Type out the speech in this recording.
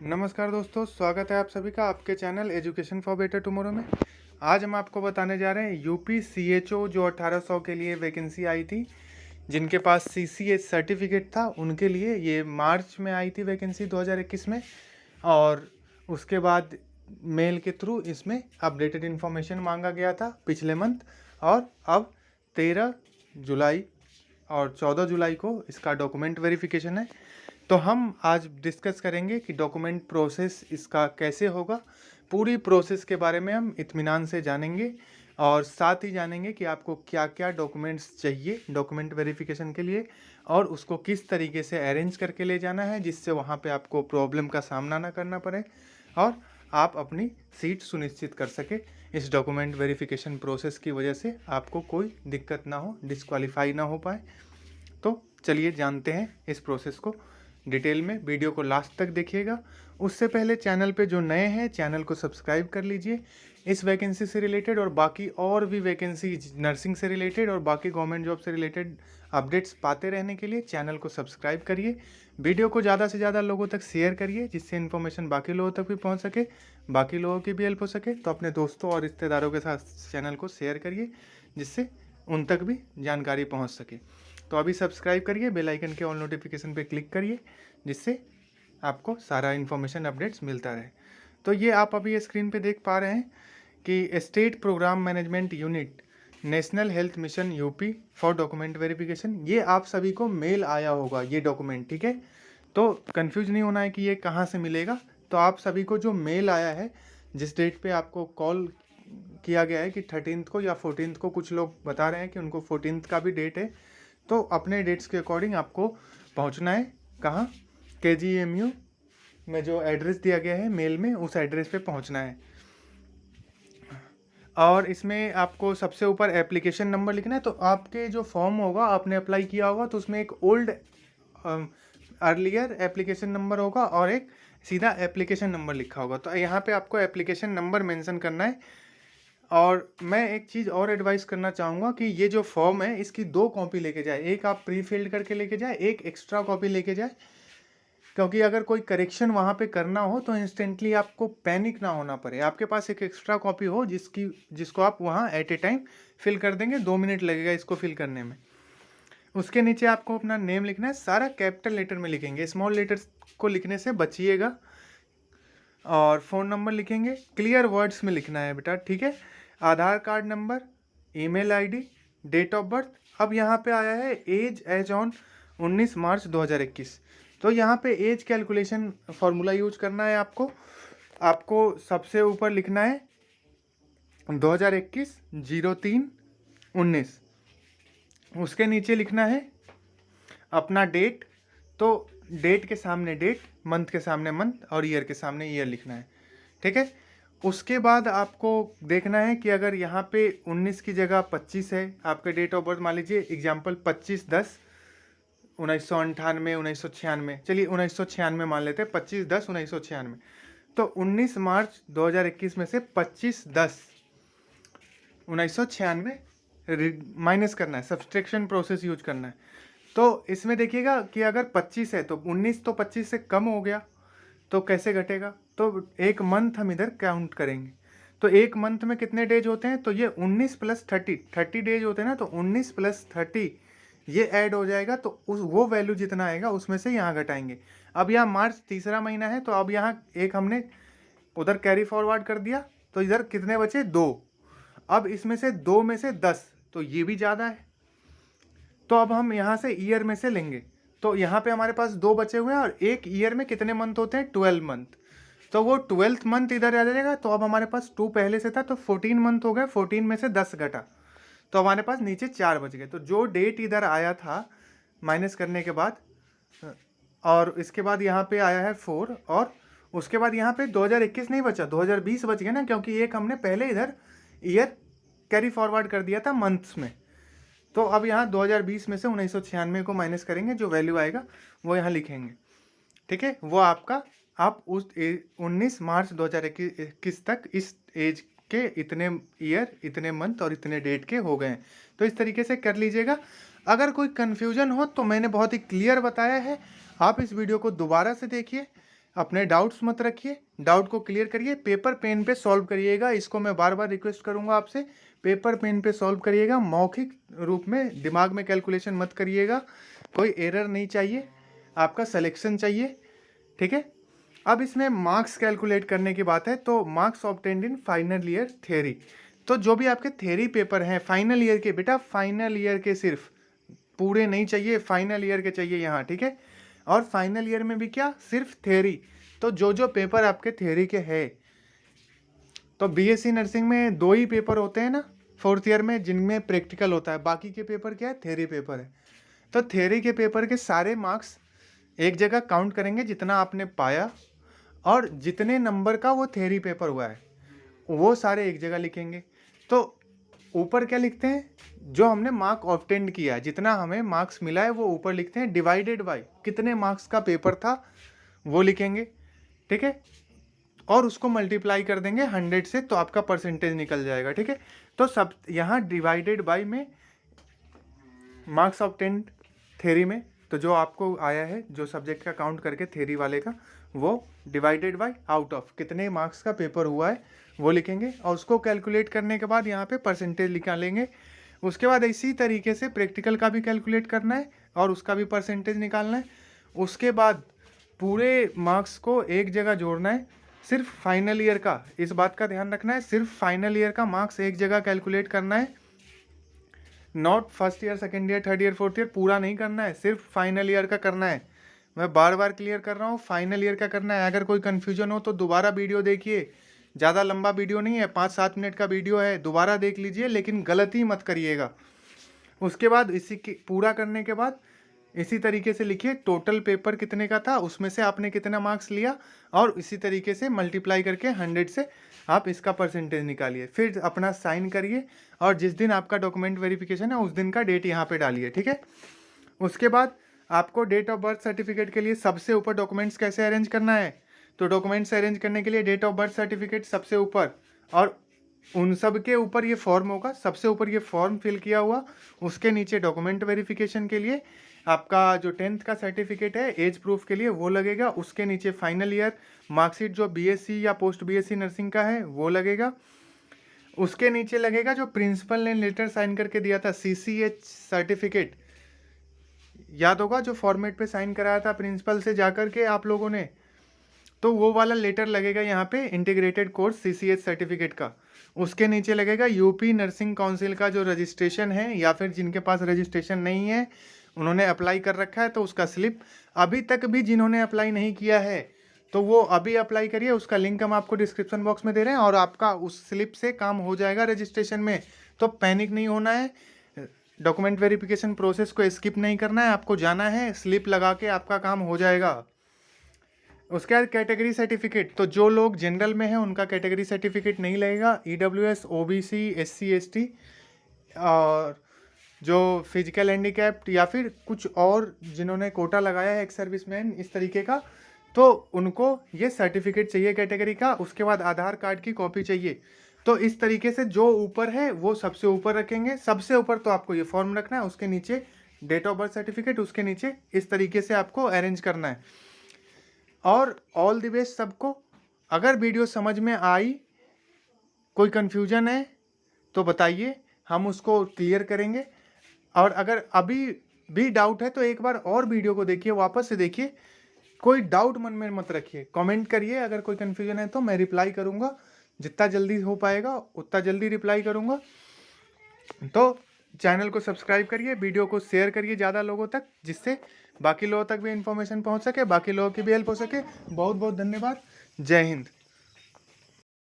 नमस्कार दोस्तों, स्वागत है आप सभी का आपके channel education for better tomorrow में। आज हम आपको बताने जा रहे हैं यूपी सीएचओ जो 1800 के लिए वैकेंसी आई थी, जिनके पास सीसीएच सर्टिफिकेट था उनके लिए ये मार्च में आई थी वैकेंसी 2021 में। और उसके बाद मेल के थ्रू इसमें अपडेटेड इन्फॉर्मेशन मांगा गया था पिछले मंथ, और अब 13 जुलाई और 14 जुलाई को इसका डॉक्यूमेंट वेरिफिकेशन है। तो हम आज डिस्कस करेंगे कि डॉक्यूमेंट प्रोसेस इसका कैसे होगा। पूरी प्रोसेस के बारे में हम इत्मीनान से जानेंगे और साथ ही जानेंगे कि आपको क्या क्या डॉक्यूमेंट्स चाहिए डॉक्यूमेंट वेरिफिकेशन के लिए, और उसको किस तरीके से अरेंज करके ले जाना है जिससे वहाँ पे आपको प्रॉब्लम का सामना ना करना पड़े और आप अपनी सीट सुनिश्चित कर सके। इस डॉक्यूमेंट वेरिफिकेशन प्रोसेस की वजह से आपको कोई दिक्कत ना हो, डिस्क्वालीफाई ना हो पाए। तो चलिए जानते हैं इस प्रोसेस को डिटेल में। वीडियो को लास्ट तक देखिएगा। उससे पहले चैनल पे जो नए हैं चैनल को सब्सक्राइब कर लीजिए। इस वैकेंसी से रिलेटेड और बाकी और भी वैकेंसी नर्सिंग से रिलेटेड और बाकी गवर्नमेंट जॉब से रिलेटेड अपडेट्स पाते रहने के लिए चैनल को सब्सक्राइब करिए। वीडियो को ज़्यादा से ज़्यादा लोगों तक शेयर करिए जिससे इन्फॉर्मेशन बाकी लोगों तक भी पहुँच सके, बाकी लोगों की भी हेल्प हो सके। तो अपने दोस्तों और रिश्तेदारों के साथ चैनल को शेयर करिए जिससे उन तक भी जानकारी पहुँच सके। तो अभी सब्सक्राइब करिए, बेल आइकन के ऑल नोटिफिकेशन पे क्लिक करिए जिससे आपको सारा इन्फॉर्मेशन अपडेट्स मिलता रहे। तो ये आप अभी स्क्रीन पे देख पा रहे हैं कि state programme management unit national health mission UP for document verification, ये आप सभी को मेल आया होगा ये डॉक्यूमेंट, ठीक है। तो कंफ्यूज नहीं होना है कि ये कहाँ से मिलेगा। तो आप सभी को जो मेल आया है, जिस डेट पे आपको कॉल किया गया है कि 13 को या 14 को, कुछ लोग बता रहे हैं कि उनको 14 का भी डेट है, तो अपने डेट्स के अकॉर्डिंग आपको पहुंचना है। कहाँ? KGMU में जो एड्रेस दिया गया है मेल में, उस एड्रेस पे पहुंचना है। और इसमें आपको सबसे ऊपर एप्लीकेशन नंबर लिखना है। तो आपके जो फॉर्म होगा, आपने अप्लाई किया होगा तो उसमें एक ओल्ड अर्लियर एप्लीकेशन नंबर होगा और एक सीधा एप्लीकेशन नंबर लिखा होगा। तो यहाँ पे आपको एप्लीकेशन नंबर मेंशन करना है। और मैं एक चीज़ और एडवाइस करना चाहूँगा कि ये जो फॉर्म है इसकी 2 कॉपी लेके जाए। एक आप प्री फिल्ड करके लेके जाए, एक एक्स्ट्रा कॉपी लेके जाए, क्योंकि अगर कोई करेक्शन वहाँ पे करना हो तो इंस्टेंटली आपको पैनिक ना होना पड़े। आपके पास एक एक्स्ट्रा कॉपी हो जिसको आप वहाँ एट ए टाइम फिल कर देंगे। 2 मिनट लगेगा इसको फिल करने में। उसके नीचे आपको अपना नेम लिखना है, सारा कैपिटल लेटर में लिखेंगे, स्मॉल लेटर्स को लिखने से बचिएगा। और फ़ोन नंबर लिखेंगे, क्लियर वर्ड्स में लिखना है बेटा, ठीक है। Aadhaar card number, email ID, date of birth. अब यहाँ पे आया है एज ऑन 19 मार्च 2021। तो यहाँ पे एज कैलकुलेशन फार्मूला यूज करना है आपको सबसे ऊपर लिखना है 2021 03/19। उसके नीचे लिखना है अपना डेट। तो डेट के सामने डेट, मंथ के सामने मंथ और ईयर के सामने ईयर लिखना है, ठीक है। उसके बाद आपको देखना है कि अगर यहाँ पे 19 की जगह 25 है, आपका डेट ऑफ बर्थ मान लीजिए एग्जाम्पल 25/10/1998 1996, चलिए 1996 मान लेते हैं, 25/10/1996। तो 19 मार्च 2021 में से 25/10/1996 माइनस करना है, सब्सट्रैक्शन प्रोसेस यूज करना है। तो इसमें देखिएगा कि अगर 25 है तो 19 तो 25 से कम हो गया, तो कैसे घटेगा? तो एक मंथ हम इधर काउंट करेंगे। तो एक मंथ में कितने डेज होते हैं? तो ये 19 + 30 डेज होते हैं ना। तो 19 + 30 ये ऐड हो जाएगा, तो वो वैल्यू जितना आएगा उसमें से यहाँ घटाएंगे। अब यहाँ मार्च तीसरा महीना है, तो अब यहाँ एक हमने उधर कैरी फॉरवर्ड कर दिया, तो इधर कितने बचे? 2। अब इसमें से 2 में से 10, तो ये भी ज़्यादा है। तो अब हम यहाँ से ईयर में से लेंगे। तो यहाँ पे हमारे पास 2 बचे हुए हैं, और एक ईयर में कितने मंथ होते हैं? 12 मंथ। तो वो 12th मंथ इधर आ जाएगा। तो अब हमारे पास 2 पहले से था, तो 14 मंथ हो गए। 14 में से 10 घटा, तो हमारे पास नीचे 4 बच गए। तो जो डेट इधर आया था माइनस करने के बाद, और इसके बाद यहाँ पे आया है 4, और उसके बाद यहाँ पे 2021 नहीं बचा, 2020 बच गया ना, क्योंकि एक हमने पहले इधर ईयर कैरी फॉरवर्ड कर दिया था मंथ्स में। तो अब यहाँ 2020 में से 1996 को माइनस करेंगे, जो वैल्यू आएगा वो यहाँ लिखेंगे, ठीक है। वो आपका आप उस 19 मार्च 2021 तक इस एज के इतने ईयर, इतने मंथ और इतने डेट के हो गए हैं। तो इस तरीके से कर लीजिएगा। अगर कोई कन्फ्यूजन हो तो मैंने बहुत ही क्लियर बताया है, आप इस वीडियो को दोबारा से देखिए, अपने डाउट्स मत रखिए, डाउट को क्लियर करिए, पेपर पेन पे सॉल्व करिएगा। इसको मैं बार बार रिक्वेस्ट करूंगा आपसे, पेपर पेन पे सॉल्व करिएगा, मौखिक रूप में दिमाग में कैलकुलेशन मत करिएगा। कोई एरर नहीं चाहिए, आपका सिलेक्शन चाहिए, ठीक है। अब इसमें मार्क्स कैलकुलेट करने की बात है, तो marks obtained in final year theory. तो जो भी आपके थ्योरी पेपर हैं फाइनल ईयर के, बेटा फाइनल ईयर के सिर्फ, पूरे नहीं चाहिए, फाइनल ईयर के चाहिए यहाँ, ठीक है। और फाइनल ईयर में भी क्या, सिर्फ थ्योरी। तो जो जो पेपर आपके थ्योरी के है, तो बीएससी नर्सिंग में 2 ही पेपर होते हैं ना फोर्थ ईयर में जिनमें प्रैक्टिकल होता है, बाकी के पेपर क्या है, थ्योरी पेपर है। तो थ्योरी के पेपर के सारे मार्क्स एक जगह काउंट करेंगे जितना आपने पाया, और जितने नंबर का वो थ्योरी पेपर हुआ है वो सारे एक जगह लिखेंगे। तो ऊपर क्या लिखते हैं, जो हमने मार्क ऑब्टेंड किया है, जितना हमें मार्क्स मिला है वो ऊपर लिखते हैं, डिवाइडेड बाय कितने मार्क्स का पेपर था वो लिखेंगे, ठीक है। और उसको मल्टीप्लाई कर देंगे 100 से, तो आपका परसेंटेज निकल जाएगा, ठीक है। तो सब यहाँ डिवाइडेड बाय में मार्क्स ऑब्टेंड थ्योरी में, तो जो आपको आया है जो सब्जेक्ट का काउंट करके थ्योरी वाले का, वो डिवाइडेड बाय आउट ऑफ कितने मार्क्स का पेपर हुआ है वो लिखेंगे, और उसको कैलकुलेट करने के बाद यहाँ पे परसेंटेज निकालेंगे। उसके बाद इसी तरीके से प्रैक्टिकल का भी कैलकुलेट करना है और उसका भी परसेंटेज निकालना है। उसके बाद पूरे मार्क्स को एक जगह जोड़ना है, सिर्फ फाइनल ईयर का, इस बात का ध्यान रखना है, सिर्फ फाइनल ईयर का मार्क्स एक जगह कैलकुलेट करना है, not first year, second year, third year, fourth year पूरा नहीं करना है, सिर्फ फाइनल ईयर का करना है। मैं बार बार क्लियर कर रहा हूँ, फाइनल ईयर का करना है। अगर कोई कन्फ्यूजन हो तो दोबारा वीडियो देखिए, ज़्यादा लंबा वीडियो नहीं है, 5-7 मिनट का वीडियो है, दोबारा देख लीजिए, लेकिन गलती मत करिएगा। उसके बाद इसी के पूरा करने के बाद इसी तरीके से लिखिए टोटल पेपर कितने का था, उसमें से आपने कितना मार्क्स लिया, और इसी तरीके से मल्टीप्लाई करके 100 से आप इसका परसेंटेज निकालिए। फिर अपना साइन करिए, और जिस दिन आपका डॉक्यूमेंट वेरिफिकेशन है उस दिन का डेट यहाँ पे डालिए, ठीक है। उसके बाद आपको डेट ऑफ बर्थ सर्टिफिकेट के लिए सबसे ऊपर डॉक्यूमेंट्स कैसे अरेंज करना है, तो डॉक्यूमेंट्स अरेंज करने के लिए डेट ऑफ बर्थ सर्टिफिकेट सबसे ऊपर, और उन सब के ऊपर ये फॉर्म होगा, सबसे ऊपर ये फॉर्म फिल किया हुआ, उसके नीचे डॉक्यूमेंट वेरिफिकेशन के लिए आपका जो 10th का सर्टिफिकेट है एज प्रूफ के लिए वो लगेगा, उसके नीचे फाइनल ईयर मार्कशीट जो बीएससी या पोस्ट बीएससी नर्सिंग का है वो लगेगा, उसके नीचे लगेगा जो प्रिंसिपल ने लेटर साइन करके दिया था सीसीएच सर्टिफिकेट, याद होगा जो फॉर्मेट पे साइन कराया था प्रिंसिपल से जाकर के आप लोगों ने, तो वो वाला लेटर लगेगा यहाँ पे इंटीग्रेटेड कोर्स सीसीएच सर्टिफिकेट का। उसके नीचे लगेगा यूपी नर्सिंग काउंसिल का जो रजिस्ट्रेशन है, या फिर जिनके पास रजिस्ट्रेशन नहीं है उन्होंने अप्लाई कर रखा है तो उसका स्लिप। अभी तक भी जिन्होंने अप्लाई नहीं किया है तो वो अभी अप्लाई करिए, उसका लिंक हम आपको डिस्क्रिप्शन बॉक्स में दे रहे हैं, और आपका उस स्लिप से काम हो जाएगा रजिस्ट्रेशन में। तो पैनिक नहीं होना है, डॉक्यूमेंट वेरिफिकेशन प्रोसेस को स्किप नहीं करना है, आपको जाना है, स्लिप लगा के आपका काम हो जाएगा। उसके बाद कैटेगरी सर्टिफिकेट, तो जो लोग जनरल में हैं उनका कैटेगरी सर्टिफिकेट नहीं लगेगा, ईडब्ल्यूएस, ओबीसी, एससी, एसटी, और जो फिजिकल हैंडीकैप्ड या फिर कुछ और जिन्होंने कोटा लगाया है, एक सर्विसमैन इस तरीके का, तो उनको ये सर्टिफिकेट चाहिए कैटेगरी का। उसके बाद आधार कार्ड की कॉपी चाहिए। तो इस तरीके से जो ऊपर है वो सबसे ऊपर रखेंगे, सबसे ऊपर तो आपको ये फॉर्म रखना है, उसके नीचे डेट ऑफ बर्थ सर्टिफिकेट, उसके नीचे इस तरीके से आपको अरेंज करना है। और ऑल द बेस्ट सबको। अगर वीडियो समझ में आई, कोई कन्फ्यूजन है तो बताइए, हम उसको क्लियर करेंगे। और अगर अभी भी डाउट है तो एक बार और वीडियो को देखिए, वापस से देखिए, कोई डाउट मन में मत रखिए, कमेंट करिए। अगर कोई कन्फ्यूजन है तो मैं रिप्लाई करूँगा, जितना जल्दी हो पाएगा उतना जल्दी रिप्लाई करूँगा। तो चैनल को सब्सक्राइब करिए, वीडियो को शेयर करिए ज़्यादा लोगों तक, जिससे बाकी लोगों तक भी इन्फॉर्मेशन पहुंच सके, बाकी लोगों की भी हेल्प हो सके। बहुत बहुत धन्यवाद। जय हिंद।